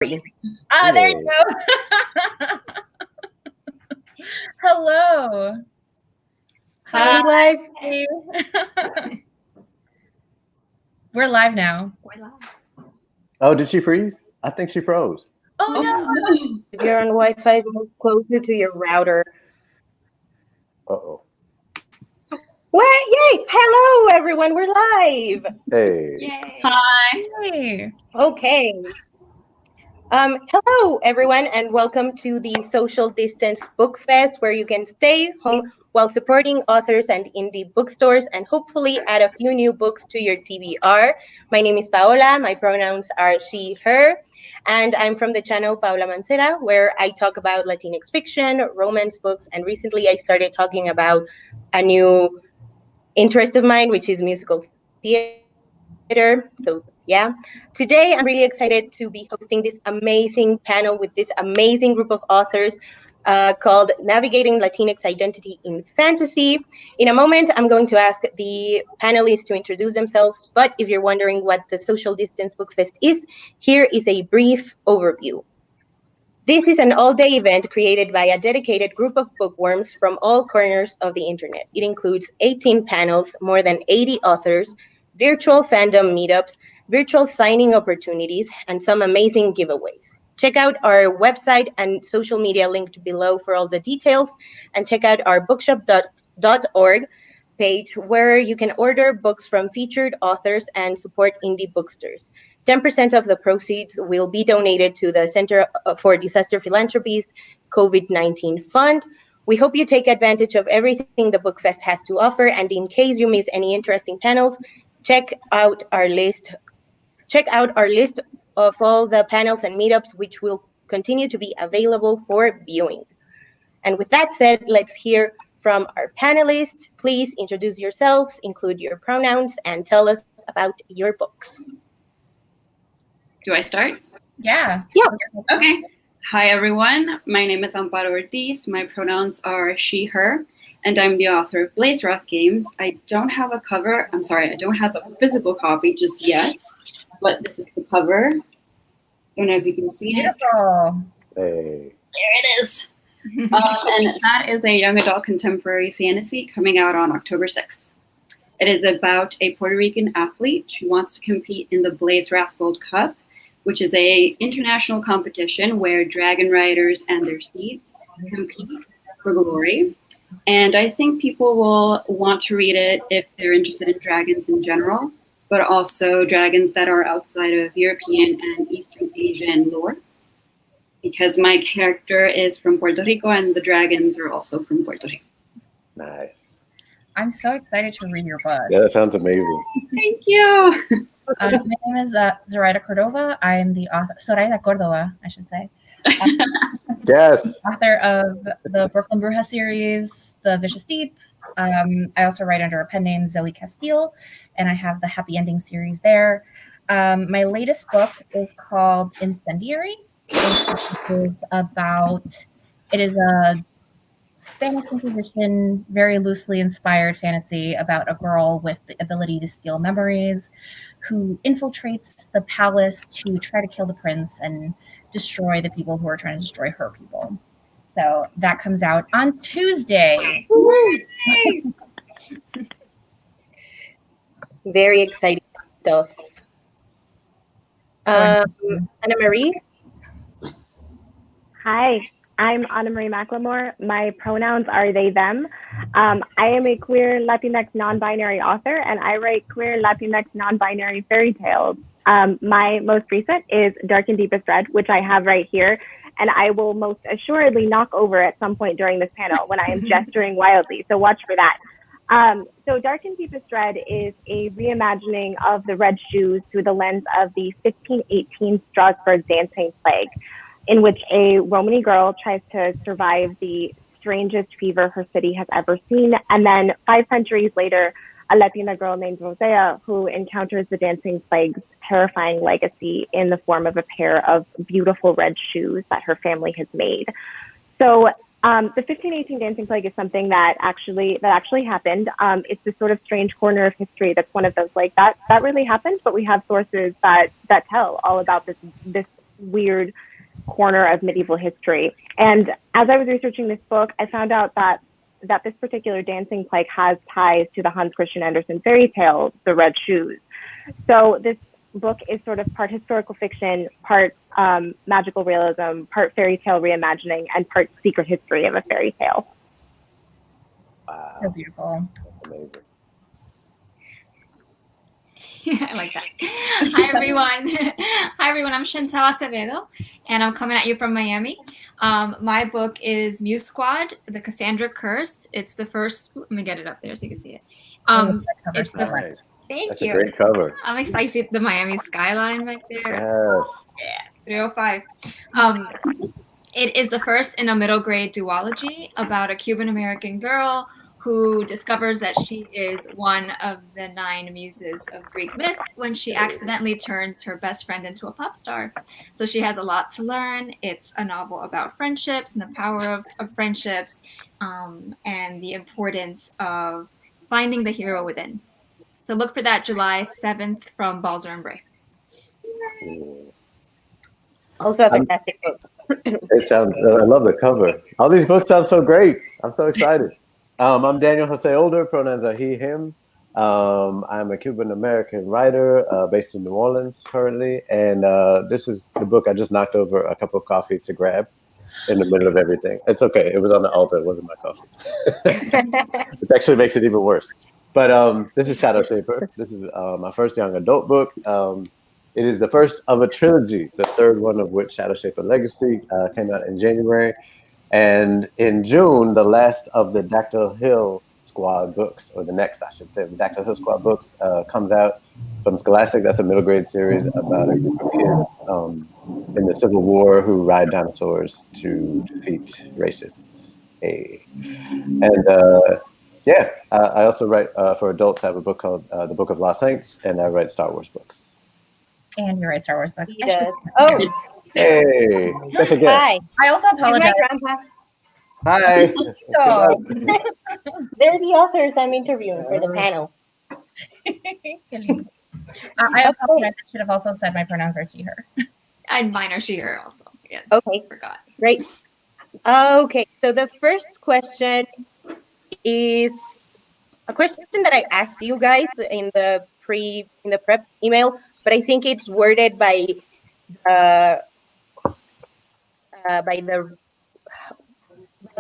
There you go. Hello. Hi. Live. We're live now. Oh, did she freeze? I think she froze. Oh no. If you're on Wi-Fi, move closer to your router. Uh-oh. What? Yay! Hello, everyone. We're live. Hey. Yay. Hi. Hey. Okay. Hello, everyone, and welcome to the Social Distance Book Fest, where you can stay home while supporting authors and indie bookstores and hopefully add a few new books to your TBR. My name is Paola. My pronouns are she, her, and I'm from the channel Paola Mancera, where I talk about Latinx fiction, romance books, and recently I started talking about a new interest of mine, which is musical theater. So yeah, today I'm really excited to be hosting this amazing panel with this amazing group of authors called Navigating Latinx Identity in Fantasy. In a moment, I'm going to ask the panelists to introduce themselves, but if you're wondering what the Social Distance Book Fest is, here is a brief overview. This is an all-day event created by a dedicated group of bookworms from all corners of the internet. It includes 18 panels, more than 80 authors, virtual fandom meetups, virtual signing opportunities, and some amazing giveaways. Check out our website and social media linked below for all the details, and check out our bookshop.org page where you can order books from featured authors and support indie bookstores. 10% of the proceeds will be donated to the Center for Disaster Philanthropy's COVID-19 fund. We hope you take advantage of everything the Book Fest has to offer, and in case you miss any interesting panels, check out our list of all the panels and meetups, which will continue to be available for viewing. And with that said, let's hear from our panelists. Please introduce yourselves, include your pronouns, and tell us about your books. Do I start? Yeah. Okay. Hi, everyone. My name is Amparo Ortiz. My pronouns are she, her, and I'm the author of Blaze Wrath Games. I don't have a physical copy just yet, but this is the cover. Don't know if you can see it. Beautiful. Hey. There it is. And that is a young adult contemporary fantasy coming out on October 6th. It is about a Puerto Rican athlete who wants to compete in the Blaze Wrath World Cup, which is an international competition where dragon riders and their steeds compete for glory. And I think people will want to read it if they're interested in dragons in general, but also dragons that are outside of European and Eastern Asian lore. Because my character is from Puerto Rico and the dragons are also from Puerto Rico. Nice. I'm so excited to read your book. Yeah, that sounds amazing. Thank you. My name is Zoraida Córdova. I am the author, Zoraida Córdova, I should say. Yes. Author of the Brooklyn Bruja series, The Vicious Deep. I also write under a pen name, Zoe Castile, and I have the Happy Ending series there. My latest book is called Incendiary. It is a Spanish Inquisition, very loosely inspired fantasy about a girl with the ability to steal memories who infiltrates the palace to try to kill the prince and destroy the people who are trying to destroy her people. So that comes out on Tuesday. Very exciting stuff. Anna Marie? Hi, I'm Anna Marie McLemore. My pronouns are they, them. I am a queer Latinx non-binary author, and I write queer Latinx non-binary fairy tales. My most recent is Dark and Deepest Red, which I have right here, and I will most assuredly knock over at some point during this panel when I am gesturing wildly, so watch for that. So Dark and Deepest Red is a reimagining of the Red Shoes through the lens of the 1518 Strasbourg dancing plague, in which a Romany girl tries to survive the strangest fever her city has ever seen. And then 5 centuries later, a Latina girl named Rosea, who encounters the dancing plague's terrifying legacy in the form of a pair of beautiful red shoes that her family has made. So the 1518 dancing plague is something that actually happened. It's this sort of strange corner of history that's one of those like that really happened, but we have sources that tell all about this weird corner of medieval history. And as I was researching this book, I found out that this particular dancing play has ties to the Hans Christian Andersen fairy tale, The Red Shoes. So this book is sort of part historical fiction, part magical realism, part fairy tale reimagining, and part secret history of a fairy tale. Wow. So beautiful. That's amazing. I like that. Hi, everyone. Hi, everyone. I'm Chantel Acevedo, and I'm coming at you from Miami. My book is Muse Squad, The Cassandra Curse. It's the first. Let me get it up there so you can see it. It's the Nice. Thank That's you. a great cover. I'm excited to see the Miami skyline back there. Yes. Yeah, 305. It is the first in a middle grade duology about a Cuban American girl who discovers that she is one of the 9 muses of Greek myth when she accidentally turns her best friend into a pop star. So she has a lot to learn. It's a novel about friendships and the power of friendships, and the importance of finding the hero within. So look for that July 7th from Balzer and Bray. Also a fantastic book. It sounds. I love the cover. All these books sound so great. I'm so excited. I'm Daniel José Older. Pronouns are he, him. I'm a Cuban American writer based in New Orleans currently, and this is the book I just knocked over a cup of coffee to grab in the middle of everything. It's okay. It was on the altar. It wasn't my coffee. It actually makes it even worse. But this is Shadow Shaper. This is my first young adult book. It is the first of a trilogy, the third one of which, Shadow Shaper Legacy, came out in January. And in June, the last of the Dactyl Hill Squad books, or the next, I should say, the Dactyl Hill Squad books, comes out from Scholastic. That's a middle grade series about a group of kids in the Civil War who ride dinosaurs to defeat racists. Hey. And yeah, I also write for adults. I have a book called The Book of Lost Saints, and I write Star Wars books. And you write Star Wars books. He does. Oh, Hey, special guest. hi. I also He's my apologize. grandpa. Hi. So, They're the authors I'm interviewing for the panel. I apologize. I should have also said my pronouns are she, her. And mine are she, her also. Yes. Okay, Forgot. great. Okay, so the first question is a question that I asked you guys in the prep email, but I think it's worded by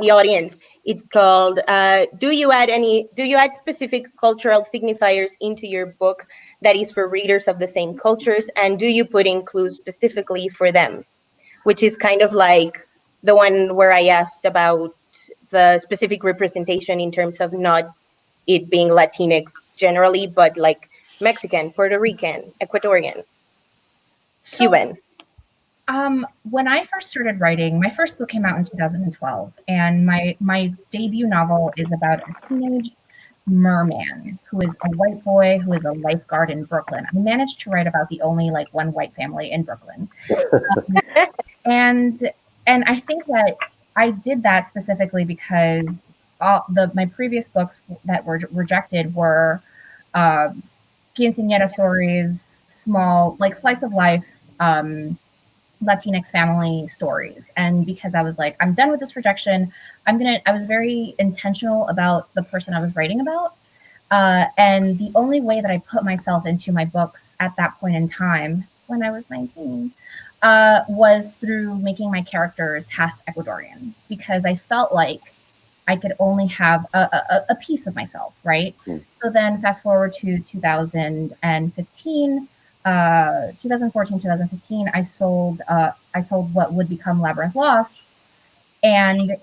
the audience. It's called do you add specific cultural signifiers into your book that is for readers of the same cultures, and do you put in clues specifically for them? Which is kind of like the one where I asked about the specific representation in terms of not it being Latinx generally, but like Mexican, Puerto Rican, Ecuadorian, Cuban. When I first started writing, my first book came out in 2012, and my debut novel is about a teenage merman who is a white boy who is a lifeguard in Brooklyn. I managed to write about the only one white family in Brooklyn, and I think that I did that specifically because my previous books that were rejected were quinceañera stories, small slice of life. Latinx family stories. And because I was like, I'm done with this rejection, I was very intentional about the person I was writing about. And the only way that I put myself into my books at that point in time, when I was 19, was through making my characters half Ecuadorian, because I felt like I could only have a piece of myself, right? Mm. So then fast forward to 2015, 2014, 2015, I sold what would become Labyrinth Lost, and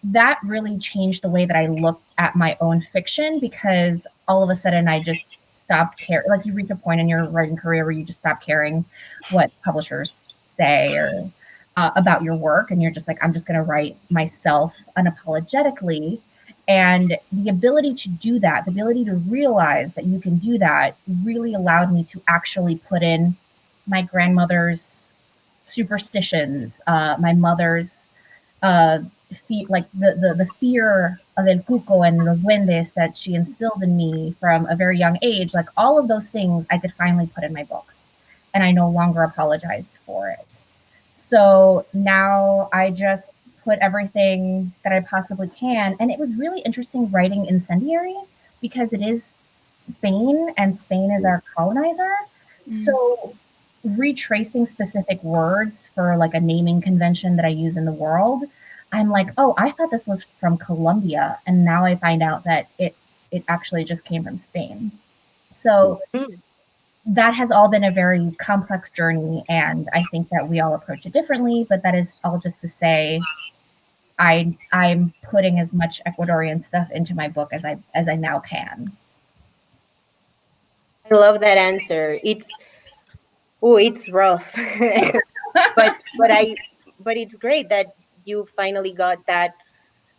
that really changed the way that I looked at my own fiction, because all of a sudden I just stopped caring. Like, you reach a point in your writing career where you just stop caring what publishers say or about your work, and you're just like, I'm just going to write myself unapologetically. And the ability to do that, the ability to realize that you can do that, really allowed me to actually put in my grandmother's superstitions, my mother's the fear of El Cuco and los duendes that she instilled in me from a very young age. Like, all of those things I could finally put in my books. and I no longer apologized for it. So now I just put everything that I possibly can. And it was really interesting writing Incendiary because it is Spain and Spain is our colonizer. So retracing specific words for like a naming convention that I use in the world, I'm like, oh, I thought this was from Colombia. And now I find out that it actually just came from Spain. So that has all been a very complex journey, and I think that we all approach it differently, but that is all just to say I'm putting as much Ecuadorian stuff into my book as I now can. I love that answer. It's rough. but it's great that you finally got that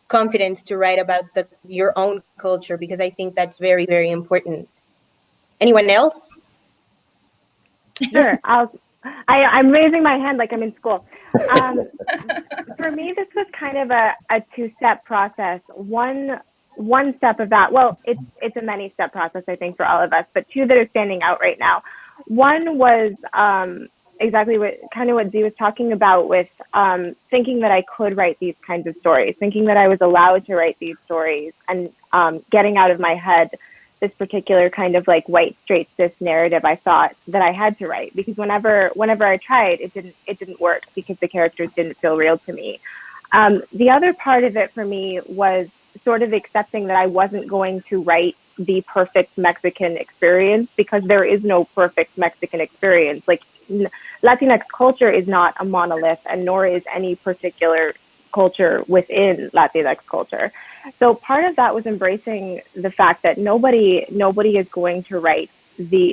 confidence to write about your own culture, because I think that's very, very important. Anyone else? Sure. I'm raising my hand like I'm in school. For me, this was kind of a two-step process. One step of that, well, it's a many-step process, I think, for all of us, but two that are standing out right now. One was exactly what Dee was talking about with thinking that I could write these kinds of stories, thinking that I was allowed to write these stories, and getting out of my head this particular kind of like white straight cis narrative I thought that I had to write, because whenever I tried, it didn't work because the characters didn't feel real to me. The other part of it for me was sort of accepting that I wasn't going to write the perfect Mexican experience, because there is no perfect Mexican experience. Like, Latinx culture is not a monolith, and nor is any particular culture within Latinx culture. So part of that was embracing the fact that nobody is going to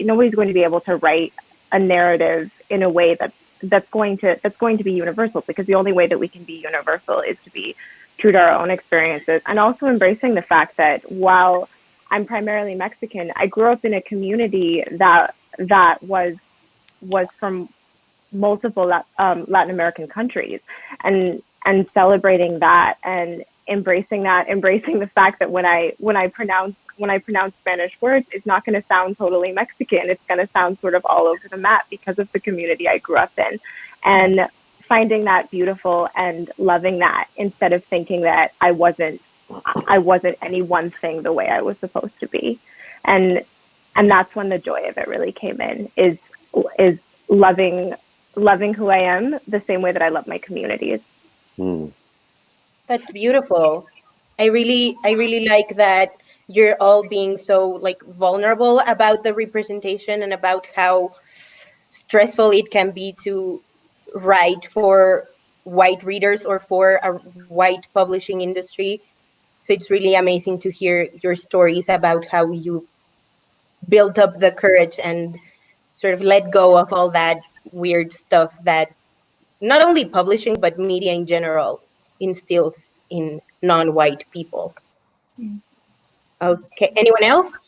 nobody's going to be able to write a narrative in a way that's going to be universal, because the only way that we can be universal is to be true to our own experiences. And also embracing the fact that while I'm primarily Mexican, I grew up in a community that was from multiple Latin American countries, and celebrating that and embracing the fact that when I pronounce Spanish words, it's not going to sound totally Mexican. It's going to sound sort of all over the map because of the community I grew up in, and finding that beautiful and loving that, instead of thinking that I wasn't any one thing the way I was supposed to be. And that's when the joy of it really came in, is loving who I am the same way that I love my communities. That's beautiful. I really like that you're all being so like vulnerable about the representation and about how stressful it can be to write for white readers or for a white publishing industry. So it's really amazing to hear your stories about how you built up the courage and sort of let go of all that weird stuff that not only publishing but media in general instills in non-white people. Okay, anyone else?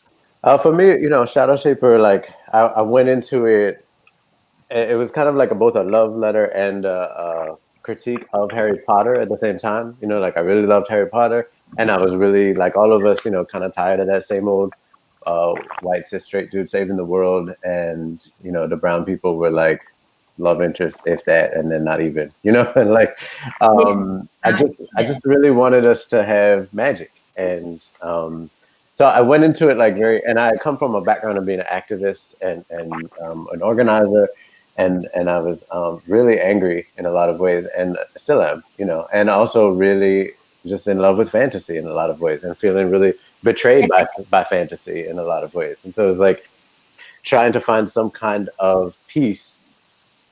For me, Shadow Shaper, like I went into it. It was kind of like both a love letter and a critique of Harry Potter at the same time. Like I really loved Harry Potter, and I was really, like all of us, kind of tired of that same old white cis straight dude saving the world, and the brown people were like love interest, if that, and then not even, and like I just really wanted us to have magic, and so I went into it like and I come from a background of being an activist and an organizer, and I was really angry in a lot of ways, and still am, and also really just in love with fantasy in a lot of ways, and feeling really betrayed by fantasy in a lot of ways. And so it was like trying to find some kind of peace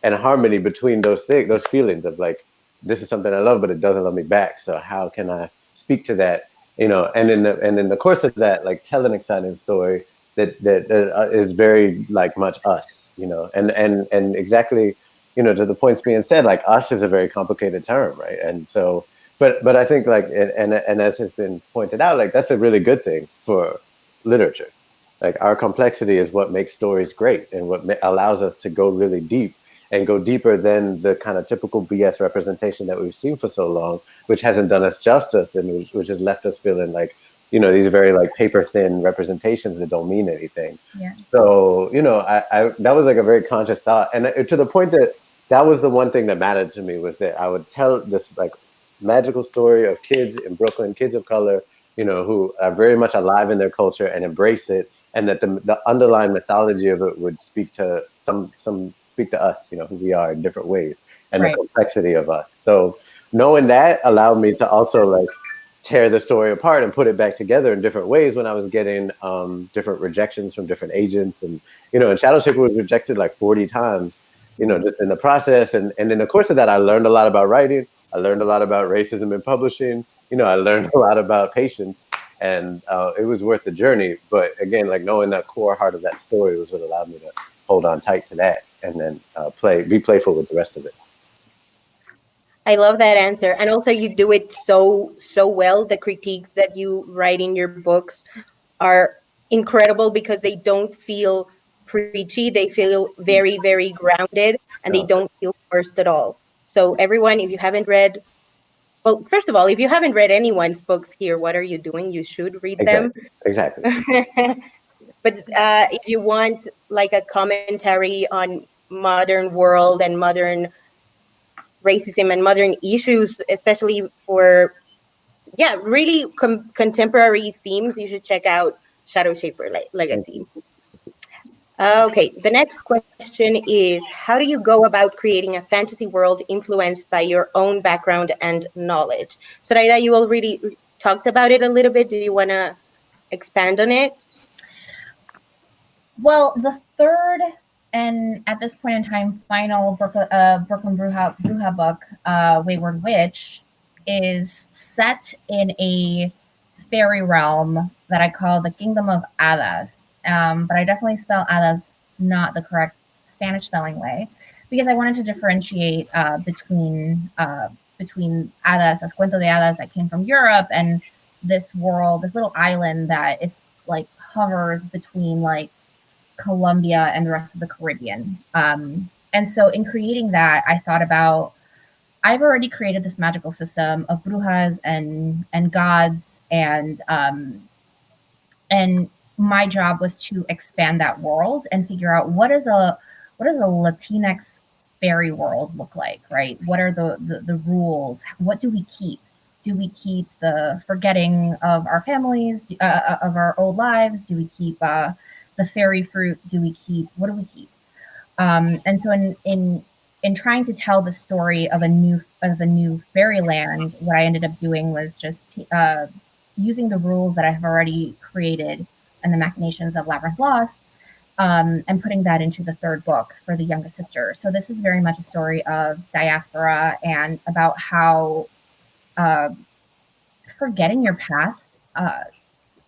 and harmony between those feelings of like, this is something I love, but it doesn't love me back. So how can I speak to that? And in the course of that, like tell an exciting story that is very like much us, and exactly, to the points being said, like us is a very complicated term, right? And so, but I think like, and as has been pointed out, like that's a really good thing for literature. Like our complexity is what makes stories great, and what allows us to go really deep, and go deeper than the kind of typical BS representation that we've seen for so long, which hasn't done us justice, and which has left us feeling like these very like paper thin representations that don't mean anything. Yeah. So, I that was like a very conscious thought. And to the point that was the one thing that mattered to me, was that I would tell this like magical story of kids in Brooklyn, kids of color, who are very much alive in their culture and embrace it. And that the underlying mythology of it would speak to speak to us, who we are in different ways, and Right. the complexity of us. So knowing that allowed me to also like tear the story apart and put it back together in different ways when I was getting different rejections from different agents. And, and Shadow Shaper was rejected like 40 times, just in the process. And in the course of that, I learned a lot about writing. I learned a lot about racism in publishing. I learned a lot about patience. And it was worth the journey. But again, like knowing that core heart of that story was what allowed me to hold on tight to that, and then be playful with the rest of it. I love that answer. And also you do it so well. The critiques that you write in your books are incredible because they don't feel preachy. They feel very, very grounded, and they don't feel forced at all. So everyone, if you haven't read, well, first of all, if you haven't read anyone's books here, what are you doing? You should read them. Exactly. But if you want like a commentary on modern world and modern racism and modern issues, especially for really contemporary themes, you should check out Shadow Shaper Legacy. Okay, the next question is, how do you go about creating a fantasy world influenced by your own background and knowledge? Zoraida, you already talked about it a little bit. Do you want to expand on it? Well, the third and at this point in time final Brooklyn Bruja book, Wayward Witch, is set in a fairy realm that I call the Kingdom of Hadas. But I definitely spell Hadas not the correct Spanish spelling way, because I wanted to differentiate between Hadas, as Cuento de Hadas, that came from Europe, and this world, this little island that is like hovers between like Colombia and the rest of the Caribbean. And so in creating that, I thought about, I've already created this magical system of brujas and gods, and my job was to expand that world and figure out what does a Latinx fairy world look like, right? What are the rules? What do we keep? Do we keep the forgetting of our families, of our old lives? Do we keep the fairy fruit? What do we keep? And so in trying to tell the story of a new fairyland, what I ended up doing was just using the rules that I have already created and the machinations of Labyrinth Lost, and putting that into the third book for the youngest sister. So this is very much a story of diaspora and about how forgetting your past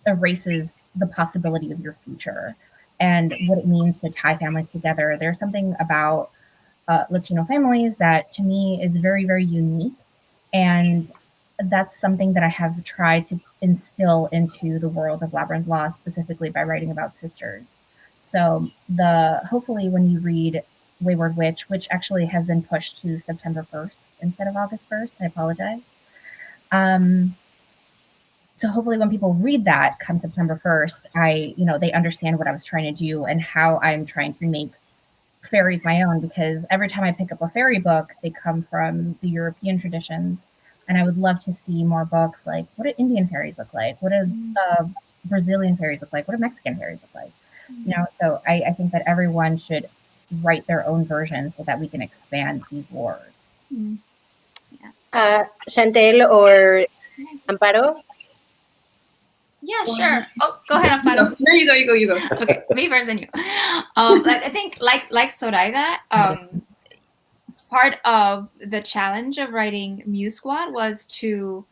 erases the possibility of your future, and what it means to tie families together. There's something about Latino families that to me is very, very unique. And that's something that I have tried to instill into the world of Labyrinth Lost, specifically by writing about sisters. So hopefully when you read Wayward Witch, which actually has been pushed to September 1st instead of August 1st, I apologize. So hopefully when people read that come September 1st, they understand what I was trying to do and how I'm trying to make fairies my own, because every time I pick up a fairy book, they come from the European traditions. And I would love to see more books like, what do Indian fairies look like? What do Brazilian fairies look like? What do Mexican fairies look like? So I think that everyone should write their own version so that we can expand these wars. Chantel or Amparo? Yeah, sure. Oh, go ahead, Amparo. No, you go. Okay, me first and you. I think like Zoraida, part of the challenge of writing Muse Squad was to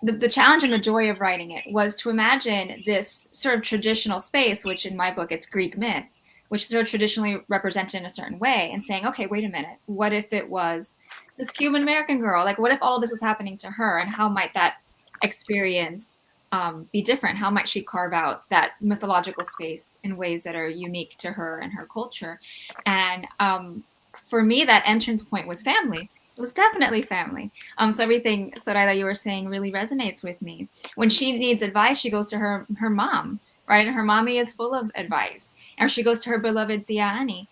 the challenge and the joy of writing it was to imagine this sort of traditional space, which in my book it's Greek myth, which is sort of traditionally represented in a certain way, and saying, okay, wait a minute, what if it was this Cuban American girl? Like, what if all of this was happening to her, and how might that experience be different? How might she carve out that mythological space in ways that are unique to her and her culture? And for me, that entrance point was family. It was definitely family. So everything, Zoraida, you were saying really resonates with me. When she needs advice, she goes to her mom, right? And her mommy is full of advice. Or she goes to her beloved Tia Annie,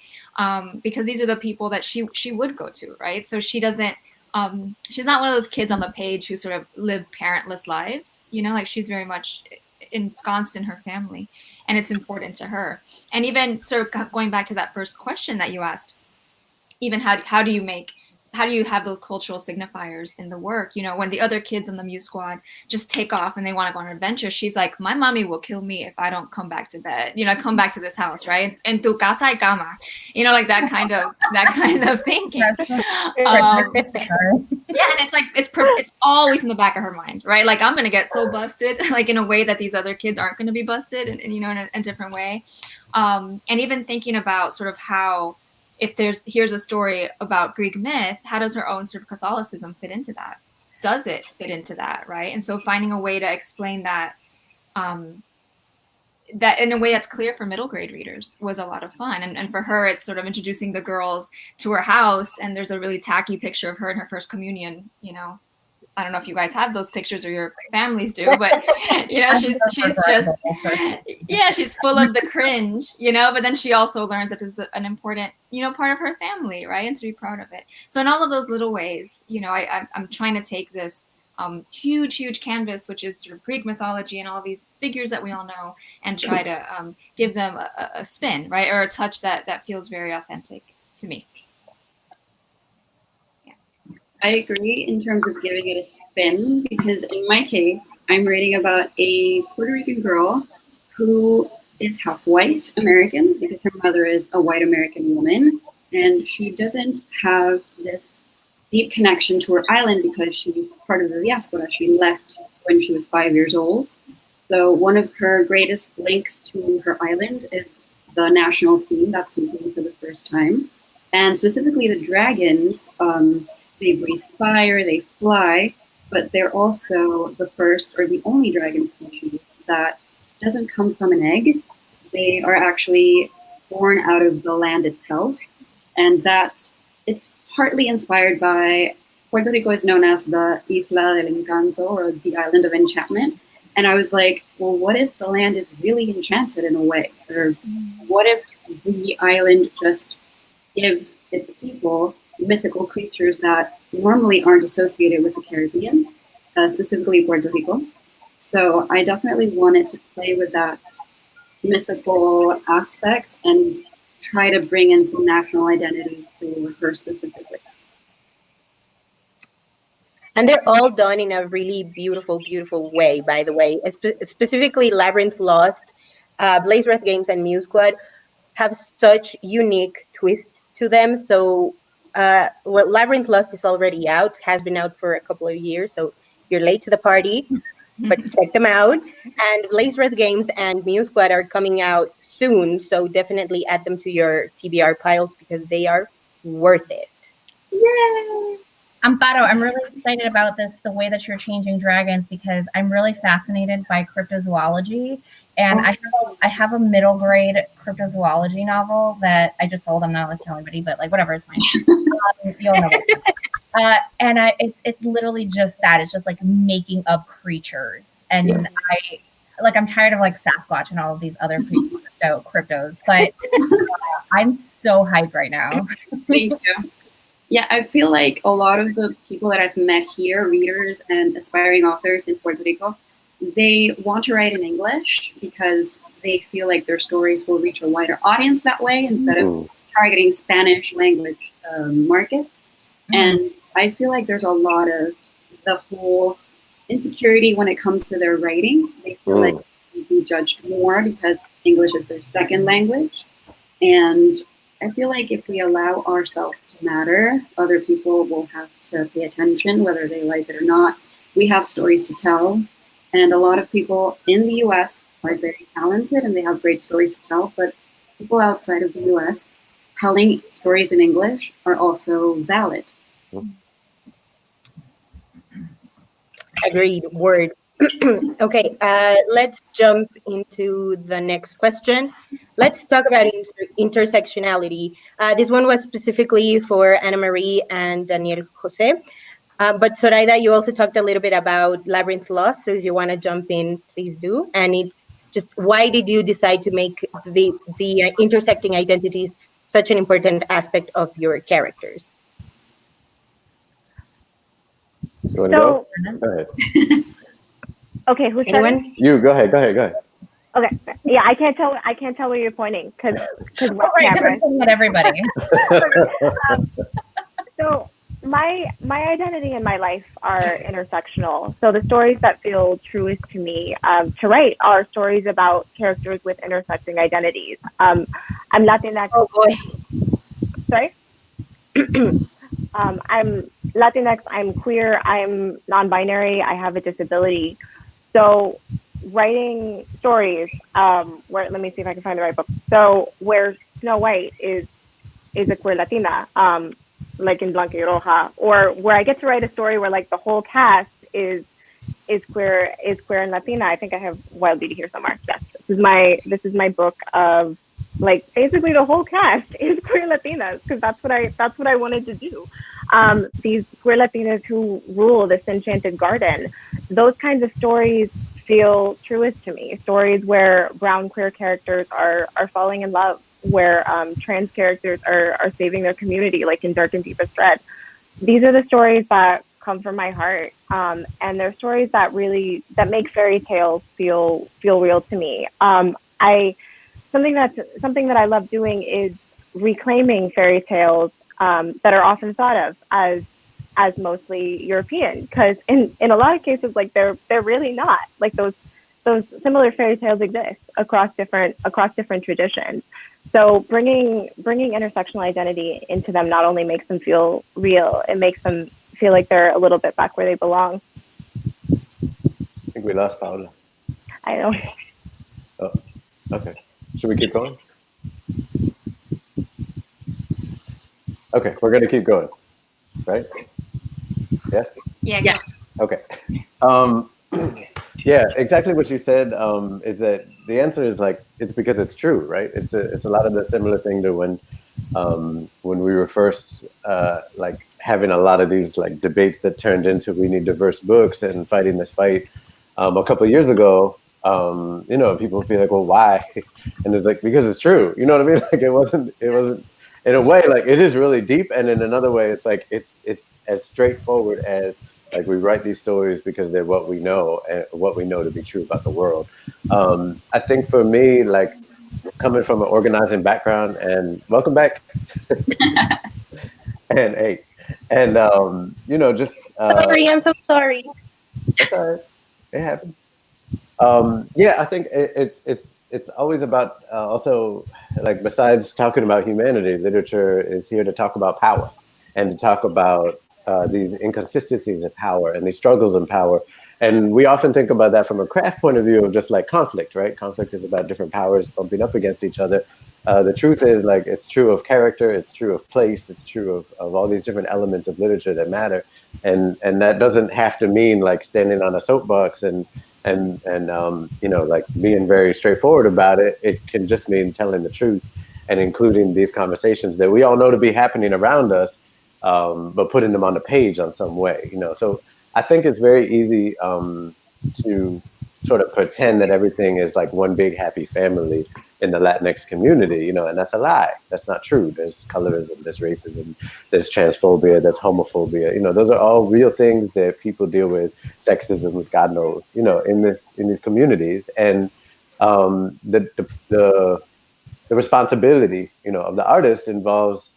because these are the people that she would go to, right? So she doesn't, she's not one of those kids on the page who sort of live parentless lives, you know, like she's very much ensconced in her family, and it's important to her. And even sort of going back to that first question that you asked, even how do you have those cultural signifiers in the work? You know, when the other kids in the Muse Squad just take off and they want to go on an adventure, she's like, my mommy will kill me if I don't come back to bed, you know, come back to this house, right? En tu casa hay cama, you know, like that kind of thinking. Yeah, and it's like it's always in the back of her mind, right? Like, I'm gonna get so busted, like in a way that these other kids aren't gonna be busted, and you know, in a different way. And even thinking about sort of how, if here's a story about Greek myth, how does her own sort of Catholicism fit into that? Does it fit into that, right? And so finding a way to explain that, that in a way that's clear for middle grade readers was a lot of fun. And for her, it's sort of introducing the girls to her house, and there's a really tacky picture of her in her first communion, you know. I don't know if you guys have those pictures or your families do, but you know, she's just, yeah, she's full of the cringe, you know, but then she also learns that this is an important, you know, part of her family, right? And to be proud of it. So in all of those little ways, you know, I'm trying to take this huge canvas, which is sort of Greek mythology and all these figures that we all know, and try to give them a spin, right? Or a touch that feels very authentic to me. I agree in terms of giving it a spin, because in my case, I'm reading about a Puerto Rican girl who is half white American, because her mother is a white American woman, and she doesn't have this deep connection to her island because she's part of the diaspora. She left when she was 5 years old. So one of her greatest links to her island is the national team that's competing for the first time. And specifically the dragons, they breathe fire, they fly, but they're also the first or the only dragon species that doesn't come from an egg. They are actually born out of the land itself, and that it's partly inspired by, Puerto Rico is known as the Isla del Encanto, or the Island of Enchantment. And I was like, well, what if the land is really enchanted in a way? Or what if the island just gives its people mythical creatures that normally aren't associated with the Caribbean, specifically Puerto Rico. So I definitely wanted to play with that mythical aspect and try to bring in some national identity for her specifically. And they're all done in a really beautiful way, by the way. Specifically, Labyrinth Lost, Blaze Wrath Games, and Muse Squad have such unique twists to them. So Labyrinth Lost is already out, has been out for a couple of years, so you're late to the party, but check them out. And Blaze Wrath Games and Muse Squad are coming out soon, so definitely add them to your TBR piles because they are worth it. Yay! Amparo, I'm really excited about this, the way that you're changing dragons, because I'm really fascinated by cryptozoology. And I have a middle grade cryptozoology novel that I just sold. I'm not allowed to tell anybody, but like, whatever, it's mine. You'll know it. And it's literally just that. It's just like making up creatures. And I'm tired of like Sasquatch and all of these other cryptos, but I'm so hyped right now. Thank you. Yeah, I feel like a lot of the people that I've met here, readers and aspiring authors in Puerto Rico, they want to write in English because they feel like their stories will reach a wider audience that way instead of targeting Spanish language markets. And I feel like there's a lot of the whole insecurity when it comes to their writing. They feel like they can be judged more because English is their second language. And I feel like if we allow ourselves to matter, other people will have to pay attention, whether they like it or not. We have stories to tell. And a lot of people in the US are very talented and they have great stories to tell, but people outside of the US telling stories in English are also valid. Agreed. Word. Okay, let's jump into the next question. Let's talk about intersectionality. This one was specifically for Ana Marie and Daniel Jose. But Zoraida, you also talked a little bit about Labyrinth Lost, so if you want to jump in, please do. And it's just, why did you decide to make the intersecting identities such an important aspect of your characters? You want to go? Go ahead. Okay, who's starting? You go ahead. Go ahead. Okay. Yeah, I can't tell where you're pointing because I'm pointing at everybody. So my identity and my life are intersectional. So the stories that feel truest to me to write are stories about characters with intersecting identities. I'm Latinx. Oh boy. Sorry. I'm Latinx. I'm queer. I'm non-binary. I have a disability. So writing stories where, let me see if I can find the right book. So where Snow White is a queer Latina, like in Blanca y Roja, or where I get to write a story where like the whole cast is queer and Latina. I think I have Wild Beauty here somewhere. Yes, this is my book of like basically the whole cast is queer Latinas because that's what I wanted to do. These queer Latinas who rule this enchanted garden. Those kinds of stories feel truest to me. Stories where brown queer characters are falling in love, where trans characters are saving their community, like in Dark and Deepest Red. These are the stories that come from my heart, and they're stories that make fairy tales feel real to me. Something that I love doing is reclaiming fairy tales that are often thought of as mostly European, because in a lot of cases, like they're really not. Like those similar fairy tales exist across different traditions. So bringing intersectional identity into them not only makes them feel real, it makes them feel like they're a little bit back where they belong. I think we lost Paula. I know. Oh, okay. Should we keep going? Okay, we're going to keep going, right? Yes? Yeah. Yes. Okay. Yeah, exactly what you said is that the answer is like, it's because it's true, right? It's a lot of the similar thing to when we were first like having a lot of these like debates that turned into we need diverse books and fighting this fight a couple of years ago. You know, people feel like, well, why? And it's like, because it's true. You know what I mean? Like it wasn't in a way, like it is really deep. And in another way, it's like, it's as straightforward as like we write these stories because they're what we know and what we know to be true about the world. I think for me, like coming from an organizing background, and welcome back. And hey, and you know, just sorry, I'm so sorry. That's all right. It happens. Yeah, I think it's always about also like besides talking about humanity, literature is here to talk about power and to talk about these inconsistencies of power and these struggles in power. And we often think about that from a craft point of view of just like conflict, right? Conflict is about different powers bumping up against each other. The truth is like it's true of character, it's true of place, it's true of all these different elements of literature that matter. And that doesn't have to mean like standing on a soapbox and you know, like being very straightforward about it. It can just mean telling the truth and including these conversations that we all know to be happening around us, but putting them on the page on some way, you know. So I think it's very easy to sort of pretend that everything is like one big happy family in the Latinx community, you know, and that's a lie. That's not true. There's colorism, there's racism, there's transphobia, there's homophobia. You know, those are all real things that people deal with. Sexism, with God knows, you know, in these communities, and the responsibility, you know, of the artist involves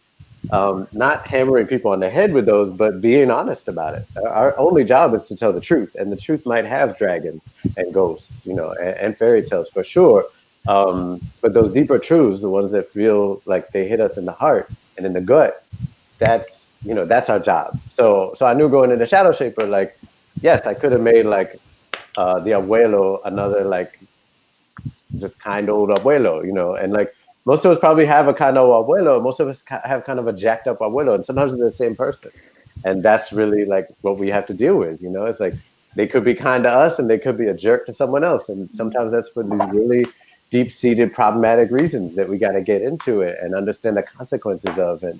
not hammering people on the head with those, but being honest about it. Our only job is to tell the truth, and the truth might have dragons and ghosts, you know, and fairy tales for sure. But those deeper truths, the ones that feel like they hit us in the heart and in the gut, that's, you know, that's our job. So I knew going into Shadow Shaper, like, yes, I could have made like the abuelo another like just kind old abuelo, you know, and like most of us probably have a kind of abuelo. Most of us have kind of a jacked up abuelo, and sometimes they're the same person. And that's really like what we have to deal with, you know. It's like they could be kind to us and they could be a jerk to someone else. And sometimes that's for these really deep-seated problematic reasons that we got to get into it and understand the consequences of it.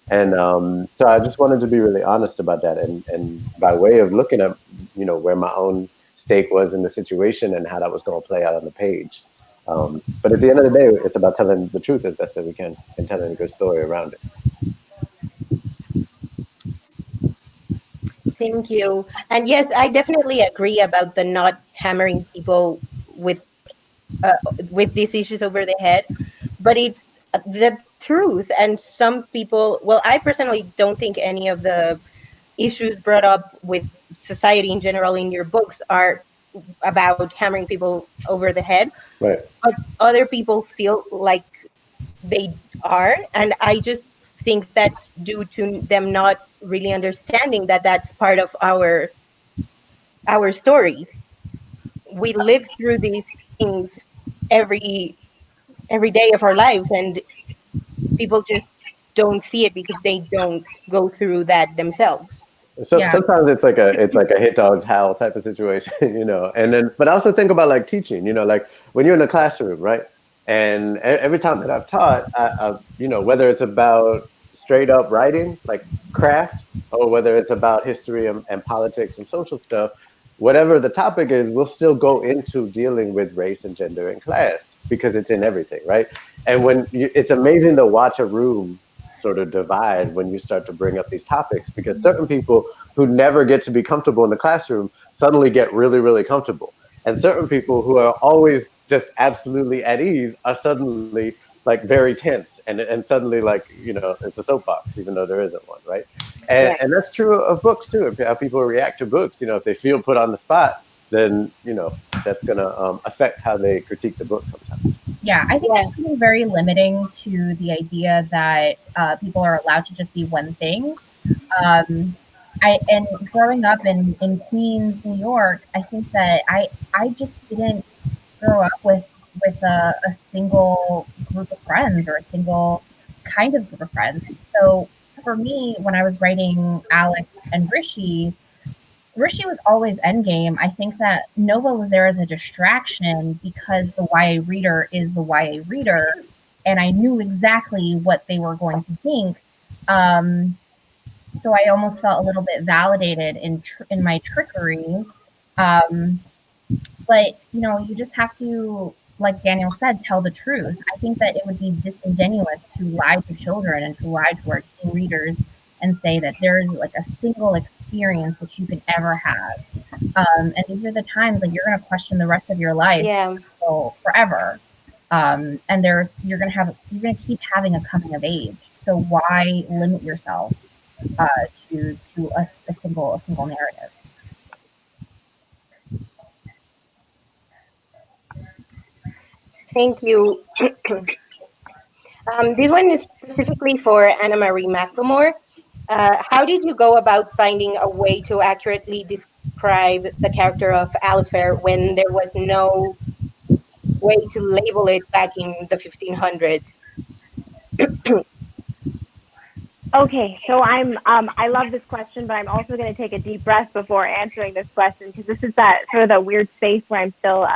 So I just wanted to be really honest about that. And by way of looking at, where my own stake was in the situation and how that was going to play out on the page. But at the end of the day, it's about telling the truth as best as we can and telling a good story around it. Thank you. And yes, I definitely agree about the not hammering people with these issues over the head, but it's the truth. And some people, well, I personally don't think any of the issues brought up with society in general in your books are about hammering people over the head, right? But other people feel like they are, and I just think that's due to them not really understanding that that's part of our story. We live through these things every day of our lives, and people just don't see it because they don't go through that themselves. So sometimes it's like a hit dogs howl type of situation, and then, but I also think about like teaching, like when you're in a classroom, right? And every time that I've taught, whether it's about straight up writing, like craft, or whether it's about history and politics and social stuff, whatever the topic is, we'll still go into dealing with race and gender and class because it's in everything, right? And it's amazing to watch a room sort of divide when you start to bring up these topics, because certain people who never get to be comfortable in the classroom suddenly get really, really comfortable. And certain people who are always just absolutely at ease are suddenly like very tense and suddenly like, it's a soapbox, even though there isn't one, right? And that's true of books too. How people react to books, if they feel put on the spot, then, that's going to affect how they critique the book sometimes. Yeah, I think that can be very limiting to the idea that people are allowed to just be one thing. And growing up in Queens, New York, I think that I just didn't grow up with a single group of friends or a single kind of group of friends. So for me, when I was writing Alex and Rishi was always endgame. I think that Nova was there as a distraction because the YA reader is the YA reader, and I knew exactly what they were going to think. So I almost felt a little bit validated in my trickery. But you just have to, like Daniel said, tell the truth. I think that it would be disingenuous to lie to children and to lie to our teen readers and say that there is like a single experience that you can ever have. And these are the times like you're going to question the rest of your life forever. And you're going to keep having a coming of age. So why limit yourself to a single narrative? Thank you. This one is specifically for Anna Marie McLemore. How did you go about finding a way to accurately describe the character of Alifair when there was no way to label it back in the 1500s? Okay, so I love this question, but I'm also going to take a deep breath before answering this question, because this is that sort of that weird space where I'm still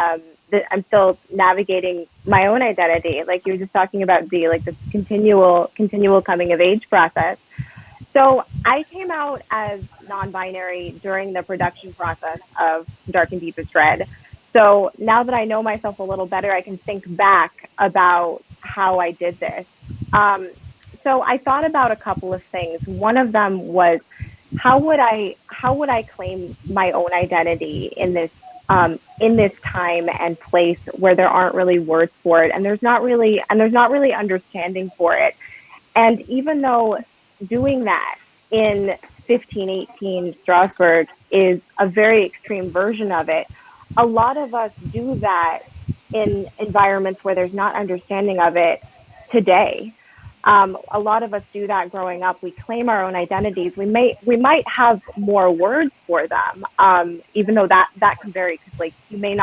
navigating my own identity. Like you were just talking about the continual coming of age process. So I came out as non-binary during the production process of Dark and Deepest Red. So now that I know myself a little better, I can think back about how I did this. So I thought about a couple of things. One of them was how would I claim my own identity in this time and place where there aren't really words for it, and there's not really understanding for it. And even though doing that in 1518 Strasbourg is a very extreme version of it, a lot of us do that in environments where there's not understanding of it today. A lot of us do that growing up. We claim our own identities. We might have more words for them, even though that can vary, because like you may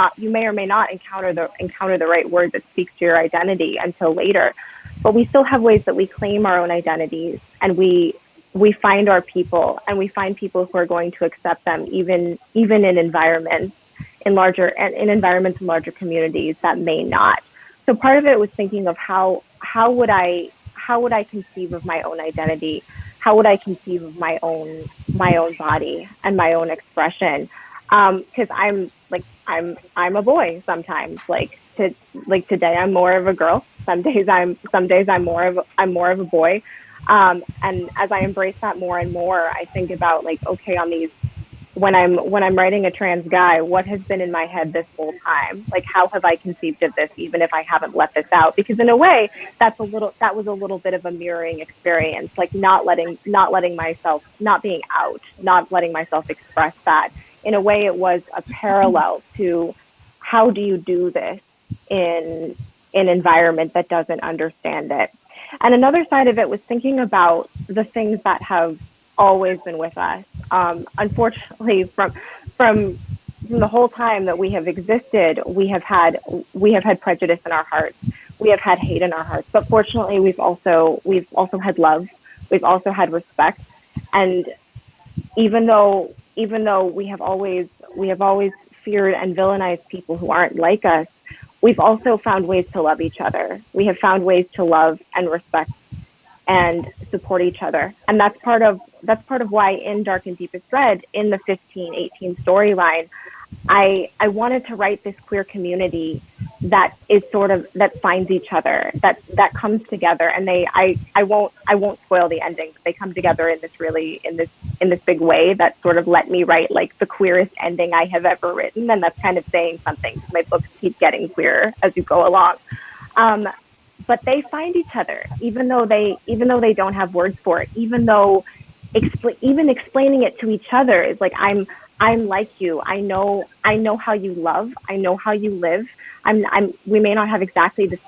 or may not encounter the right word that speaks to your identity until later. But we still have ways that we claim our own identities, and we we find our people, and we find people who are going to accept them, even in environments in larger communities that may not. So part of it was thinking of how would I conceive of my own identity? How would I conceive of my own body and my own expression? Because I'm a boy sometimes. Today I'm more of a girl. Some days I'm more of a boy. And as I embrace that more and more, I think about okay, on these, when I'm writing a trans guy, what has been in my head this whole time? How have I conceived of this, even if I haven't let this out? Because in a way, that was a little bit of a mirroring experience, not letting myself, not being out, not letting myself express that. In a way, it was a parallel to how do you do this in an environment that doesn't understand it. And another side of it was thinking about the things that have always been with us. Unfortunately, from the whole time that we have existed, we have had prejudice in our hearts. We have had hate in our hearts. But fortunately, we've also had love. We've also had respect. And even though we have always feared and villainized people who aren't like us, we've also found ways to love each other. We have found ways to love and respect and support each other. And that's part of why in Dark and Deepest Red, in the 1518 storyline, I wanted to write this queer community that is that finds each other, that comes together, and I won't spoil the ending, but they come together in this big way that sort of let me write the queerest ending I have ever written. And that's kind of saying something. My books keep getting queerer as you go along. But they find each other, even though they don't have words for it, even though explaining it to each other is I'm like you. I know how you love. I know how you live. We may not have exactly the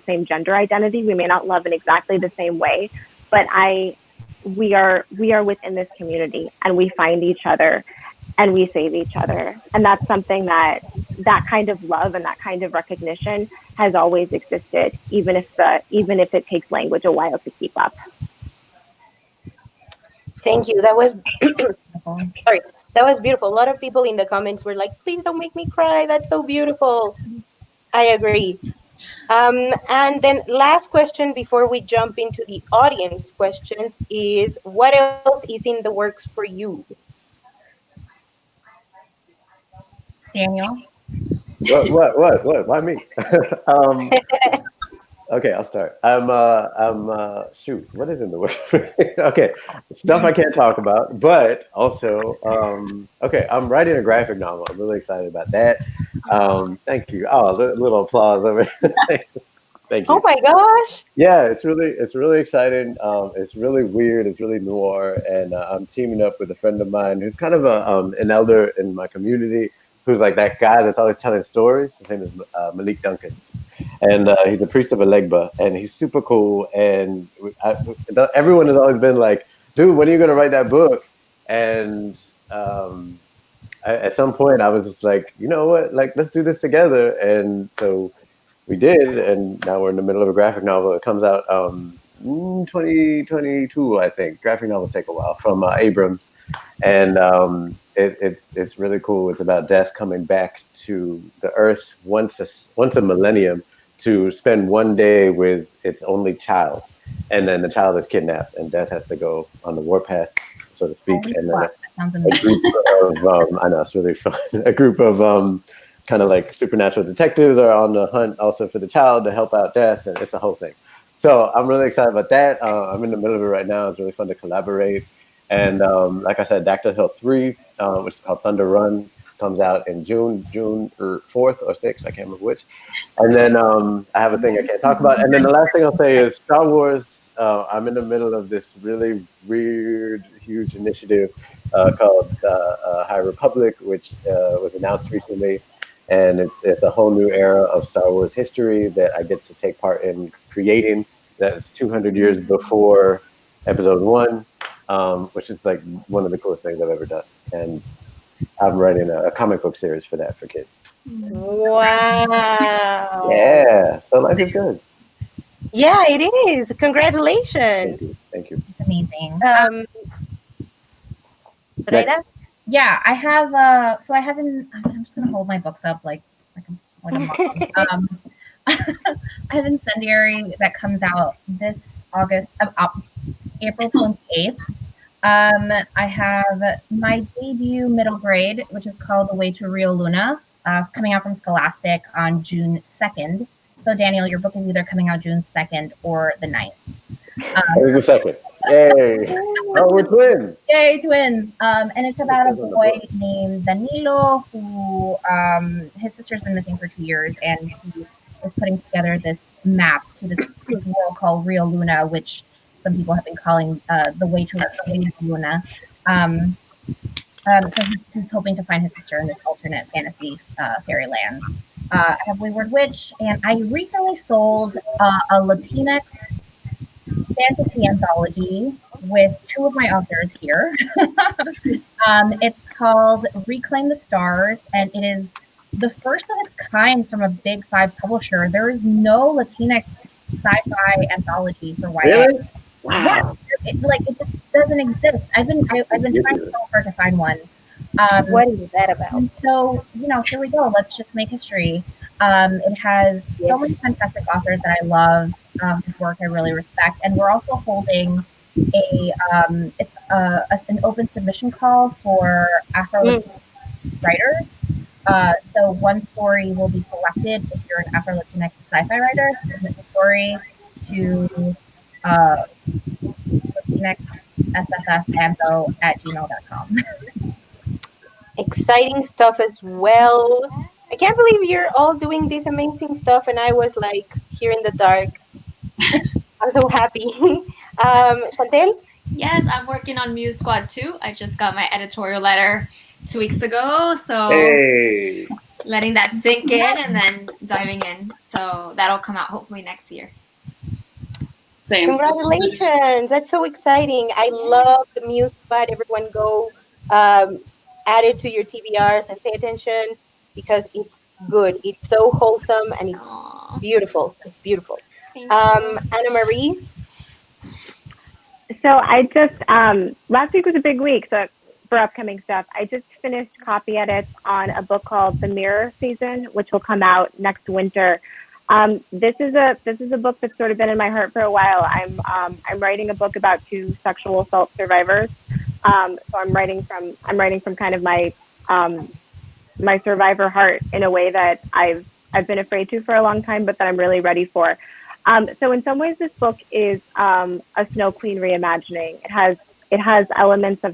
same gender identity. We may not love in exactly the same way, but we are within this community, and we find each other, and we save each other. And that's something that kind of love and that kind of recognition has always existed, even if it takes language a while to keep up. Thank you. That was sorry. That was beautiful. A lot of people in the comments were like, "Please don't make me cry. That's so beautiful." I agree. And then last question before we jump into the audience questions is, what else is in the works for you? Daniel? What? Why me? Okay, I'll start. Shoot, what is in the works? Okay, stuff I can't talk about, but also, okay, I'm writing a graphic novel. I'm really excited about that. Thank you. Oh, little applause over here. Thank you. Oh my gosh. Yeah, it's really exciting. It's really weird. It's really noir, and I'm teaming up with a friend of mine who's kind of an elder in my community, who's that guy that's always telling stories. His name is Malik Duncan. And he's the priest of Elegba, and he's super cool. And everyone has always been like, dude, when are you going to write that book? And at some point, I was just like, you know what? Let's do this together. And so we did. And now we're in the middle of a graphic novel. It comes out 2022, I think. Graphic novels take a while, from Abrams. And it's really cool. It's about death coming back to the earth once a millennium, to spend one day with its only child, and then the child is kidnapped, and death has to go on the warpath, so to speak. And then a group of I know, it's really fun. A group of kind of supernatural detectives are on the hunt also for the child to help out death, and it's a whole thing. So I'm really excited about that. I'm in the middle of it right now. It's really fun to collaborate. And like I said, Dactyl Hill 3, which is called Thunder Run, comes out in June 4th or 6th, I can't remember which. And then I have a thing I can't talk about. And then the last thing I'll say is Star Wars. I'm in the middle of this really weird, huge initiative called High Republic, which was announced recently. And it's a whole new era of Star Wars history that I get to take part in creating. That's 200 years before Episode 1, which is one of the coolest things I've ever done. And I'm writing a comic book series for that, for kids. Wow. Yeah, so life is good. Yeah, it is. Congratulations. Thank you. Amazing. Zoraida? Yeah, I have. So I haven't. I'm just gonna hold my books up like a mom. I have Incendiary that comes out this August, April 28th. I have my debut middle grade, which is called The Way to Rio Luna, coming out from Scholastic on June 2nd. So, Daniel, your book is either coming out June 2nd or the 9th. The second. Yay. Oh, we're twins. Yay, twins. And it's about a boy named Danilo who his sister's been missing for 2 years, and he is putting together this map to this world called Rio Luna, which some people have been calling the way to Rio Luna. So he's hoping to find his sister in this alternate fantasy fairyland. I have Wayward Witch, and I recently sold a Latinx fantasy anthology with two of my authors here. It's called Reclaim the Stars, and it is the first of its kind from a big 5 publisher. There is no Latinx sci-fi anthology for YA. Really? Wow. Yeah, it just doesn't exist. I've been trying so hard to find one. What is that about? So, here we go. Let's just make history. It has so many fantastic authors that I love, whose work I really respect. And we're also holding an open submission call for Afro-Latinx writers. So one story will be selected if you're an Afro-Latinx sci-fi writer to submit the story to latinxsffantho@gmail.com. Exciting stuff as well. I can't believe you're all doing this amazing stuff, and I was like here in the dark. I'm so happy. Chantel? Yes, I'm working on Muse Squad 2. I just got my editorial letter 2 weeks ago, so letting that sink in and then diving in. So that'll come out hopefully next year. Same. Congratulations. That's so exciting. I love the Muse Squad. Everyone go add it to your TBRs and pay attention because it's good. It's so wholesome and it's beautiful. It's beautiful. Anna Marie? So I just, last week was a big week for upcoming stuff. I just finished copy edits on a book called The Mirror Season, which will come out next winter. This is a book that's sort of been in my heart for a while. I'm writing a book about 2 sexual assault survivors. So I'm writing from kind of my my survivor heart in a way that I've been afraid to for a long time, but that I'm really ready for. So in some ways, this book is a Snow Queen reimagining. It has elements of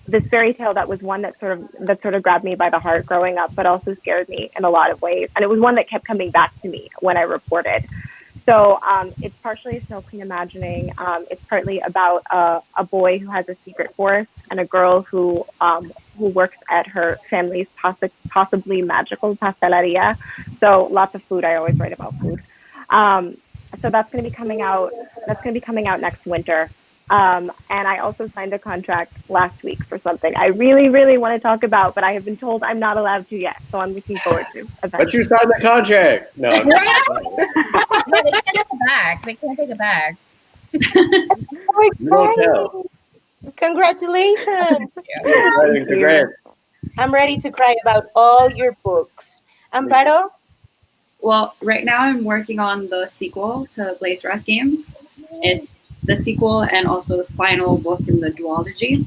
this fairy tale that was one that sort of grabbed me by the heart growing up, but also scared me in a lot of ways. And it was one that kept coming back to me when I reported. So it's partially a Snow Queen imagining. It's partly about a boy who has a secret forest and a girl who works at her family's possibly magical pasteleria. So lots of food. I always write about food. So that's going to be coming out. That's going to be coming out next winter. And I also signed a contract last week for something I really, really want to talk about, but I have been told I'm not allowed to yet. So I'm looking forward to it. But you signed the contract. No. No, they can't take it back. They can't take it back. So exciting. Congratulations. Congrats. I'm ready to cry about all your books. Amparo? Well, right now I'm working on the sequel to Blaze Wrath Games. It's the sequel and also the final book in the duology.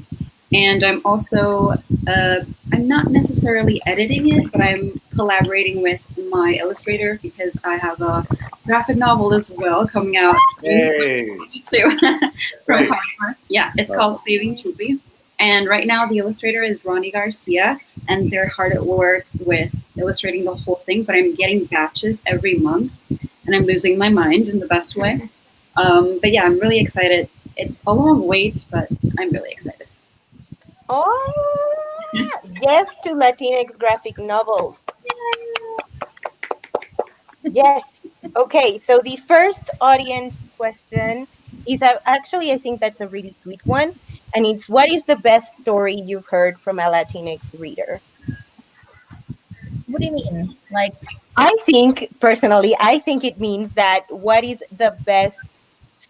And I'm also, I'm not necessarily editing it, but I'm collaborating with my illustrator because I have a graphic novel as well coming out too from Harper. Yeah, it's called Saving Chupi. And right now the illustrator is Ronnie Garcia, and they're hard at work with illustrating the whole thing, but I'm getting batches every month, and I'm losing my mind in the best way. But yeah, I'm really excited. It's a long wait, but I'm really excited. Oh, yes to Latinx graphic novels. Yes. Okay, so the first audience question is actually, I think that's a really sweet one. And it's, what is the best story you've heard from a Latinx reader? What do you mean? I think, personally, it means that what is the best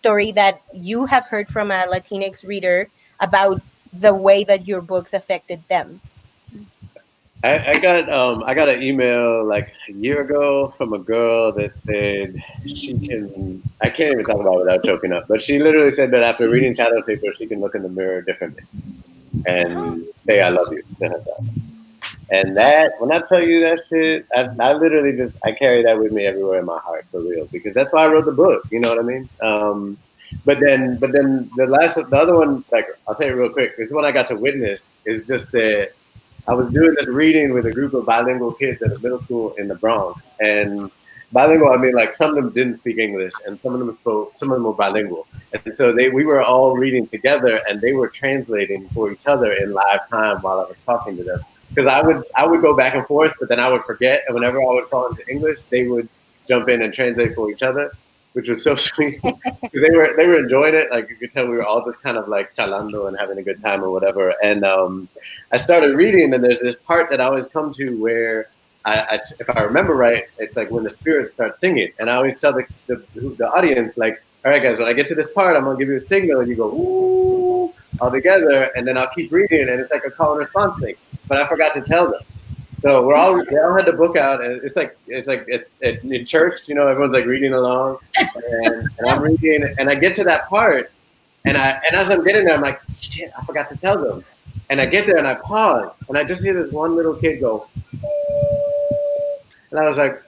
story that you have heard from a Latinx reader about the way that your books affected them? I got an email like a year ago from a girl that said she can. I can't even talk about it without choking up. But she literally said that after reading Shadow Paper, she can look in the mirror differently and say "I love you" to herself. And that, when I tell you that shit, I literally just I carry that with me everywhere in my heart for real, because that's why I wrote the book. You know what I mean? But then the other one, like I'll tell you real quick. This one I got to witness is just that I was doing this reading with a group of bilingual kids at a middle school in the Bronx. And bilingual, I mean, like some of them didn't speak English, and some of them were bilingual. And so we were all reading together, and they were translating for each other in live time while I was talking to them. Because I would go back and forth, but then I would forget, and whenever I would call into English, they would jump in and translate for each other, which was so sweet. Because they were enjoying it. Like you could tell we were all just kind of like chalando and having a good time or whatever. And I started reading, and there's this part that I always come to where if I remember right, it's like when the spirits start singing, and I always tell the audience, like, all right, guys, when I get to this part, I'm gonna give you a signal, and you go ooh all together, and then I'll keep reading, and it's like a call and response thing. But I forgot to tell them. So they all had the book out, and it's like in church, you know, everyone's like reading along, and I'm reading, and I get to that part, and as I'm getting there, I'm like, shit, I forgot to tell them. And I get there and I pause, and I just hear this one little kid go, and I was like,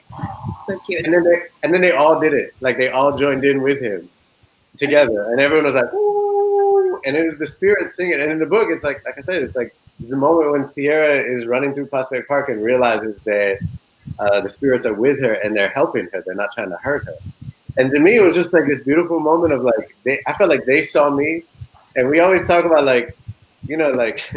So cute. and then they all did it, like they all joined in with him together, and everyone was like, ooh, and it was the spirit singing. And in the book, it's like I said, it's like the moment when Sierra is running through Prospect Park and realizes that the spirits are with her and they're helping her, they're not trying to hurt her. And to me, it was just like this beautiful moment of like I felt like they saw me, and we always talk about like, you know, like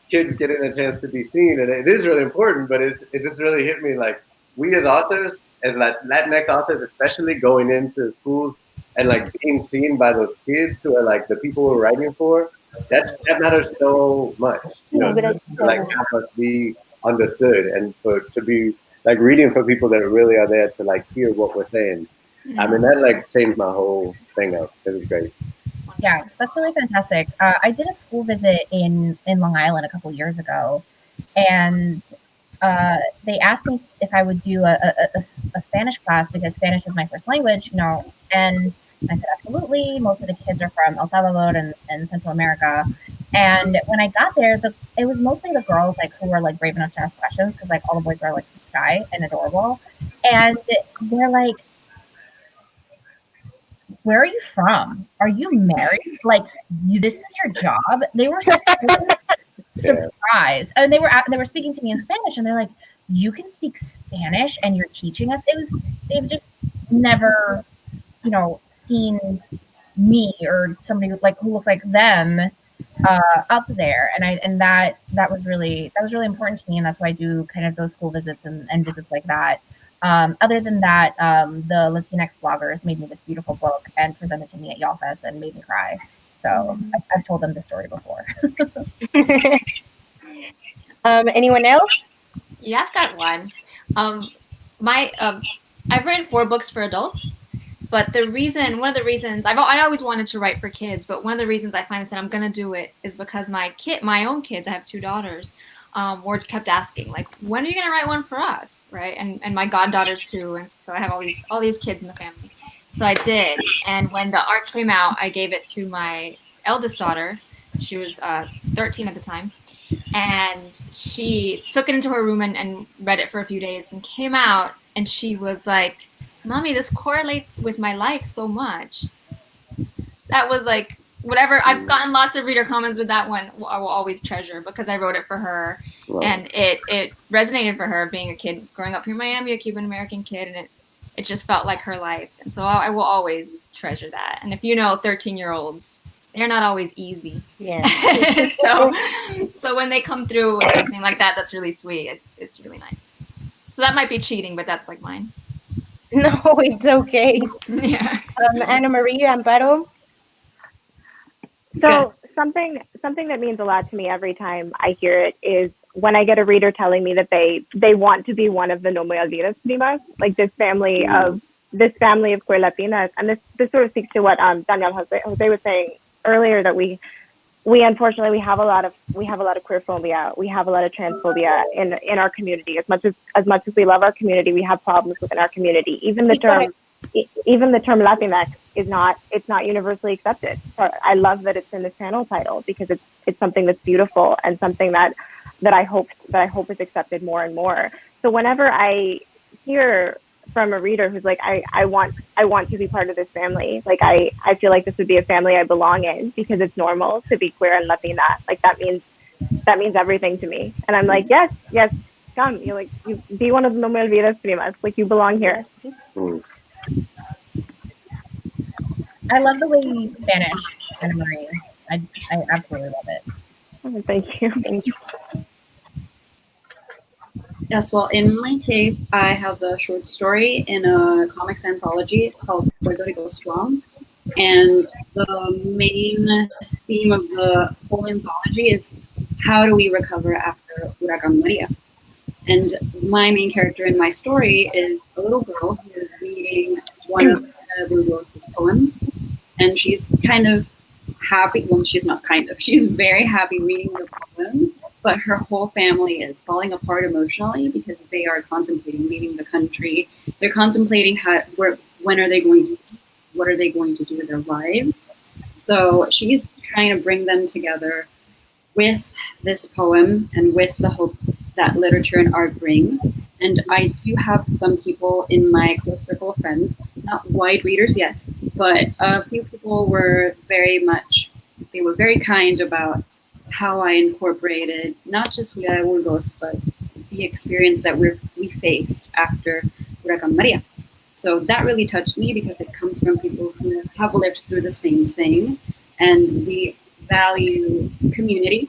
kids getting a chance to be seen, and it is really important. But it just really hit me like we as authors, as Latinx authors, especially going into schools and like being seen by those kids who are like the people we're writing for. That matters so much, you know, to like help us be understood, and to be like reading for people that really are there to like hear what we're saying. I mean, that like changed my whole thing up. It was great. Yeah, that's really fantastic. I did a school visit in Long Island a couple years ago, and they asked me if I would do a Spanish class because Spanish is my first language, you know, and I said, absolutely. Most of the kids are from El Salvador and Central America. And when I got there, it was mostly the girls like who were like brave enough to ask questions, because like all the boys are like so shy and adorable. And they're like, where are you from? Are you married? Like, this is your job? They were so surprised. And they were speaking to me in Spanish, and they're like, you can speak Spanish and you're teaching us? They've just never, you know, seen me or somebody like who looks like them up there, and that was really important to me, and that's why I do kind of those school visits and visits like that. Other than that, the Latinx bloggers made me this beautiful book and presented to me at YALFest and made me cry. So I've told them the story before. Anyone else? Yeah, I've got one. I've written 4 books for adults, but one of the reasons I always wanted to write for kids, but one of the reasons I finally said I'm gonna do it is because my own kids, I have 2 daughters, kept asking, like, when are you gonna write one for us, right? And my goddaughters too, and so I have all these kids in the family. So I did, and when the art came out, I gave it to my eldest daughter. She was 13 at the time, and she took it into her room and read it for a few days and came out, and she was like, Mommy, this correlates with my life so much. That was like, whatever. I've gotten lots of reader comments with that one. I will always treasure because I wrote it for her, and it resonated for her, being a kid growing up here in Miami, a Cuban American kid, and it just felt like her life. And so I will always treasure that. And if you know 13-year-olds, they're not always easy. Yeah. so when they come through with something like that, that's really sweet. It's really nice. So that might be cheating, but that's like mine. No, it's okay. Yeah. Ana Maria, Amparo. So something that means a lot to me every time I hear it is when I get a reader telling me that they want to be one of the No Me Olvides Primas, like this family of this family of queer Latinas, and this sort of speaks to what Daniel Jose was saying earlier, that we unfortunately we have a lot of queer phobia, we have a lot of transphobia in our community. As much as we love our community, we have problems within our community. Even the term Latinx is not universally accepted. So I love that it's in the channel title, because it's something that's beautiful and something that I hope is accepted more and more. So whenever I hear from a reader who's like, I want to be part of this family, like I feel like this would be a family I belong in, because it's normal to be queer and Latina, like that means everything to me. And I'm like, yes, come, you be one of the no me olvides primas, like you belong here. I love the way you use Spanish, Anna Marie. I absolutely love it. Oh, thank you. Yes, well, in my case, I have the short story in a comics anthology. It's called Puerto Rico Strong. And the main theme of the whole anthology is how do we recover after Huracán Maria? And my main character in my story is a little girl who is reading one of Burgos's poems. And she's kind of happy. Well, she's not kind of. She's very happy reading the poem. But her whole family is falling apart emotionally because they are contemplating leaving the country. They're contemplating when are they going to eat? What are they going to do with their lives? So she's trying to bring them together with this poem and with the hope that literature and art brings. And I do have some people in my close circle of friends, not wide readers yet, but a few people were very kind about how I incorporated not just Julia de Burgos, but the experience that we faced after Huracán Maria. So that really touched me because it comes from people who have lived through the same thing, and we value community,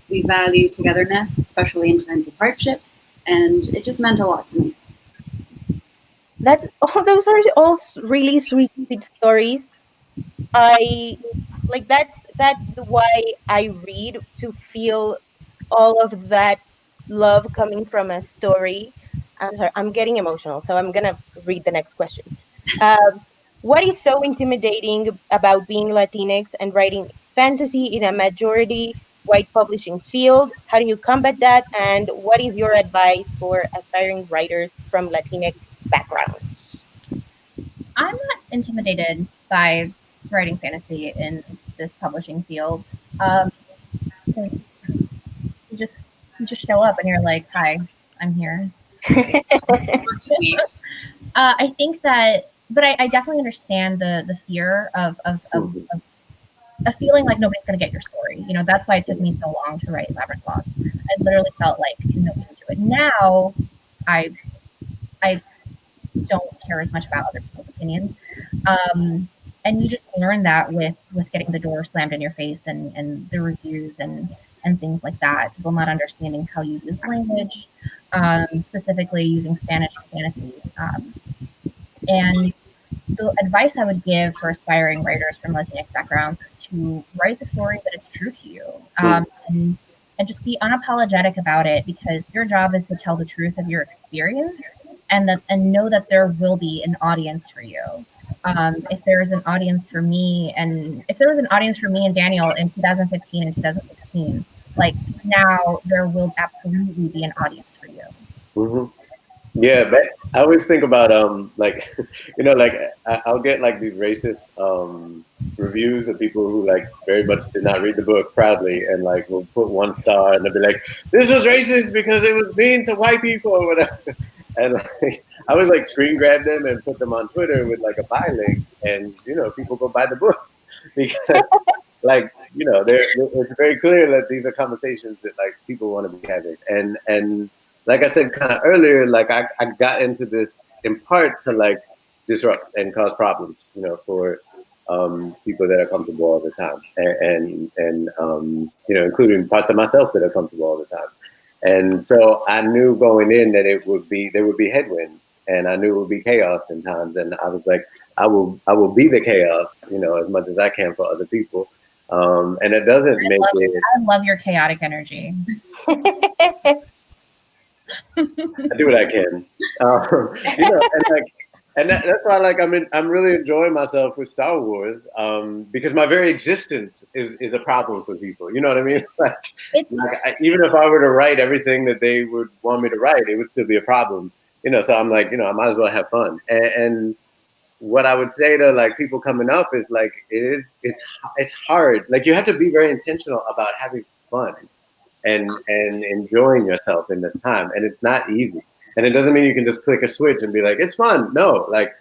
we value togetherness, especially in times of hardship, and it just meant a lot to me. Those are all really sweet stories. That's why I read, to feel all of that love coming from a story. I'm sorry, I'm getting emotional, so I'm gonna read the next question. What is so intimidating about being Latinx and writing fantasy in a majority white publishing field? How do you combat that? And what is your advice for aspiring writers from Latinx backgrounds? I'm not intimidated by writing fantasy in this publishing field, because you just show up and you're like, hi, I'm here. I think that, but I definitely understand the fear of a feeling like nobody's going to get your story. You know, that's why it took me so long to write Labyrinth Lost. I literally felt like nobody would do it. Now, I don't care as much about other people's opinions. And you just learn that with getting the door slammed in your face and the reviews and things like that. People not understanding how you use language, specifically using Spanish fantasy. And the advice I would give for aspiring writers from Latinx backgrounds is to write the story that is true to you, and just be unapologetic about it, because your job is to tell the truth of your experience, and know that there will be an audience for you. If there is an audience for me, and if there was an audience for me and Daniel in 2015 and 2016, like now there will absolutely be an audience for you. Mm-hmm. Yeah, but I always think about like, you know, like I'll get like these racist reviews of people who like very much did not read the book proudly, and like will put 1 star and they'll be like, this was racist because it was mean to white people or whatever. And like, I always like screen grab them and put them on Twitter with like a buy link, and you know, people go buy the book because like, you know, it's very clear that these are conversations that like people want to be having, and like I said kind of earlier, like I got into this in part to like disrupt and cause problems, you know, for people that are comfortable all the time, and you know, including parts of myself that are comfortable all the time. And so I knew going in that there would be headwinds, and I knew it would be chaos in times. And I was like, I will be the chaos, you know, as much as I can for other people. And it doesn't make it. I love your chaotic energy. I do what I can, you know, and like And that's why, like, I'm really enjoying myself with Star Wars, because my very existence is a problem for people. You know what I mean? Even if I were to write everything that they would want me to write, it would still be a problem. So I'm like, I might as well have fun. And what I would say to like people coming up is like, it's hard. Like, you have to be very intentional about having fun and enjoying yourself in this time, and it's not easy. And it doesn't mean you can just click a switch and be like, it's fun. No, like,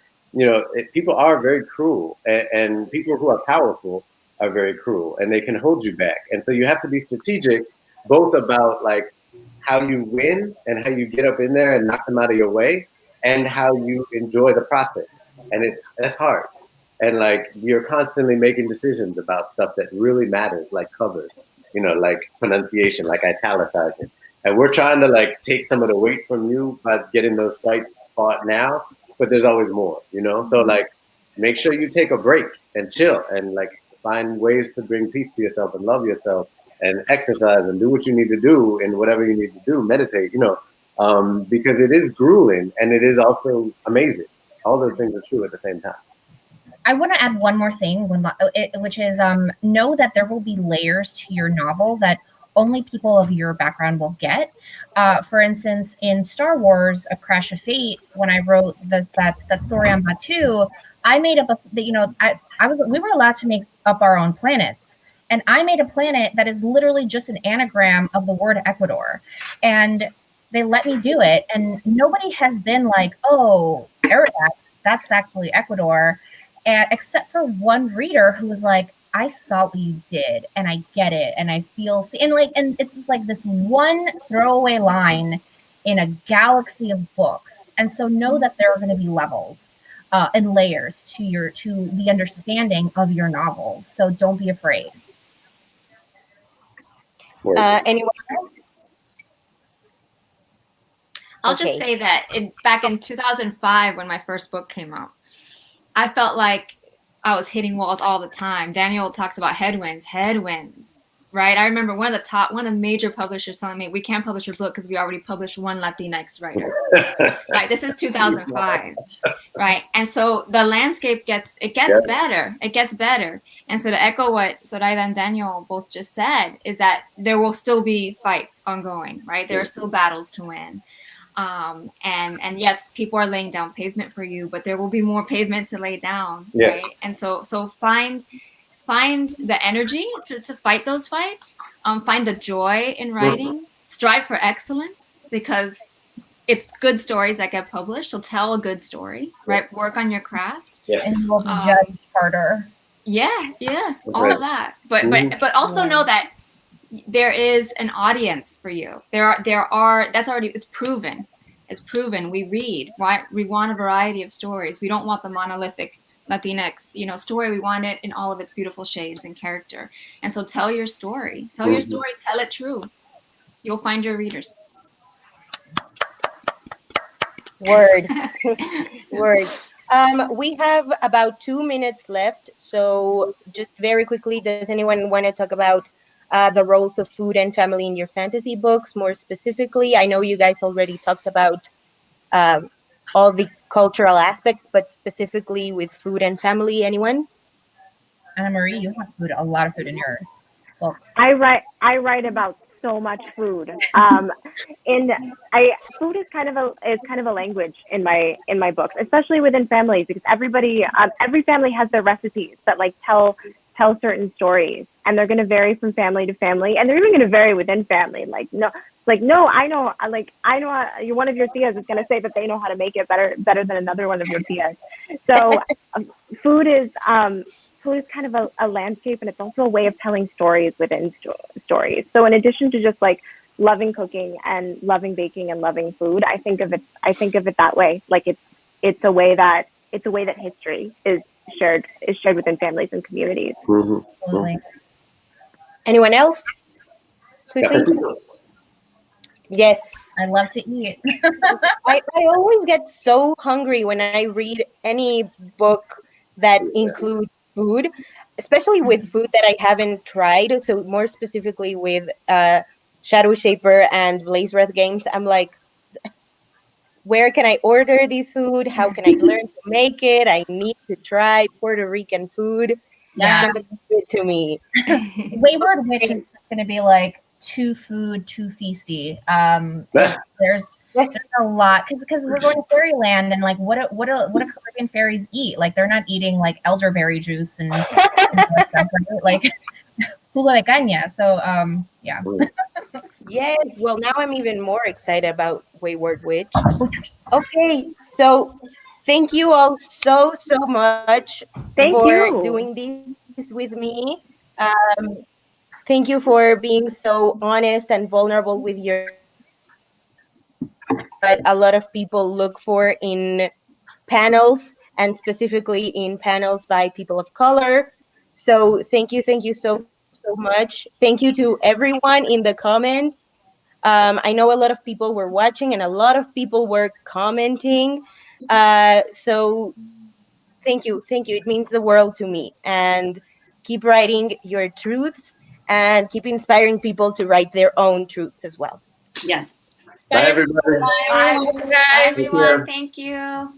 people are very cruel, and people who are powerful are very cruel, and they can hold you back. And so you have to be strategic, both about like how you win and how you get up in there and knock them out of your way, and how you enjoy the process. And that's hard. And like, you're constantly making decisions about stuff that really matters, like covers, like pronunciation, like italicizing. And we're trying to like take some of the weight from you by getting those fights fought now, but there's always more, So like, make sure you take a break and chill and like find ways to bring peace to yourself and love yourself and exercise and do what you need to do and whatever you need to do, meditate, because it is grueling and it is also amazing. All those things are true at the same time. I want to add one more thing, which is know that there will be layers to your novel that only people of your background will get. For instance, in Star Wars: A Crash of Fate, when I wrote that Thorium Batu, I made up we were allowed to make up our own planets. And I made a planet that is literally just an anagram of the word Ecuador. And they let me do it. And nobody has been like, oh, Ararat, that's actually Ecuador. And except for one reader who was like, I saw what you did and I get it. And I feel, and it's just like this one throwaway line in a galaxy of books. And so know that there are going to be levels and layers to the understanding of your novel. So don't be afraid. Anyone else? I'll just say that back in 2005, when my first book came out, I felt like I was hitting walls all the time. Daniel talks about headwinds, right? I remember one of the major publishers telling me, we can't publish your book because we already published one Latinx writer. Right? This is 2005, right? And so the landscape gets better. It gets better. And so to echo what Zoraida and Daniel both just said is that there will still be fights ongoing, right? There are still battles to win. And yes, people are laying down pavement for you, but there will be more pavement to lay down, right? And so find the energy to fight those fights. Find the joy in writing. Strive for excellence, because it's good stories that get published. So tell a good story, right? Work on your craft, and you will be judged harder. All of that. But also know that there is an audience for you. There are that's already, it's proven. We read, right? We want a variety of stories. We don't want the monolithic Latinx, story. We want it in all of its beautiful shades and character. And so tell your story. Tell your story, tell it true. You'll find your readers. Word. We have about 2 minutes left. So just very quickly, does anyone want to talk about the roles of food and family in your fantasy books more specifically? I know you guys already talked about all the cultural aspects, but specifically with food and family, anyone? Anna Marie, you have a lot of food in your books. I write about so much food. Food is kind of a language in my books, especially within families, because every family has their recipes that like tell certain stories, and they're going to vary from family to family, and they're even going to vary within family. I know one of your tias is going to say that they know how to make it better than another one of your tias. So food is kind of a landscape, and it's also a way of telling stories within stories. So in addition to just like loving cooking and loving baking and loving food, I think of it that way. Like it's a way that history is shared within families and communities. Absolutely. Anyone else? Yes. I love to eat. I always get so hungry when I read any book that includes food, especially with food that I haven't tried. So more specifically with Shadow Shaper and Blaze Wrath Games, I'm like, where can I order this food? How can I learn to make it? I need to try Puerto Rican food. Yeah. Somebody give it to me. Wayward Witch is just going to be like too food, too feasty. There's a lot because we're going to fairyland, and like what do Caribbean fairies eat? Like they're not eating like elderberry juice and stuff, like jugo de caña. So yeah. Yes. Well, now I'm even more excited about Wayward Witch. Okay, so thank you all so much for doing this with me. Thank you for being so honest and vulnerable with your that a lot of people look for in panels, and specifically in panels by people of color. So thank you so much. Thank you to everyone in the comments. I know a lot of people were watching and a lot of people were commenting. So thank you. It means the world to me. And keep writing your truths and keep inspiring people to write their own truths as well. Yes. Bye, everybody. Bye, guys. Bye, everyone. Thank you.